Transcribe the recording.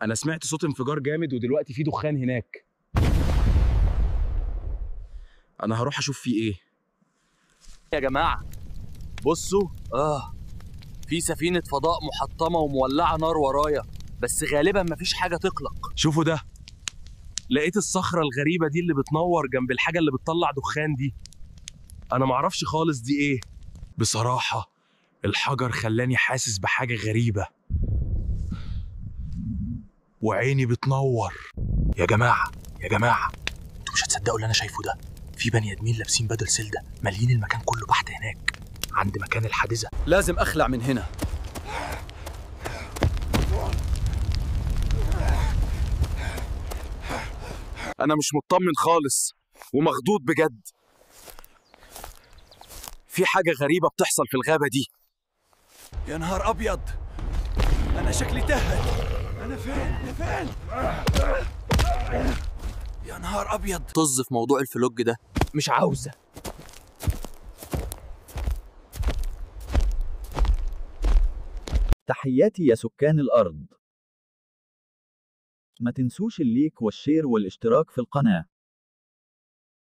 انا سمعت صوت انفجار جامد ودلوقتي في دخان هناك. انا هروح اشوف فيه ايه. يا جماعة بصوا، في سفينة فضاء محطمة ومولعة نار ورايا، بس غالبا مفيش حاجة تقلق. شوفوا ده، لقيت الصخرة الغريبة دي اللي بتنور جنب الحاجة اللي بتطلع دخان دي. انا معرفش خالص دي ايه بصراحة. الحجر خلاني حاسس بحاجة غريبة وعيني بتنور. يا جماعة انتوا مش هتصدقوا اللي انا شايفه ده. في بني ادمين لابسين بدل سلدة مالين المكان كله بحت هناك عند مكان الحادثة. لازم أخلع من هنا. انا مش مطمن خالص ومخضوض بجد. في حاجة غريبة بتحصل في الغابة دي. يا نهار أبيض، أنا شكلي تهت. أنا فين؟ يا نهار أبيض. طز في موضوع الفلوج ده، مش عاوزة. تحياتي يا سكان الأرض. ما تنسوش الليك والشير والاشتراك في القناة.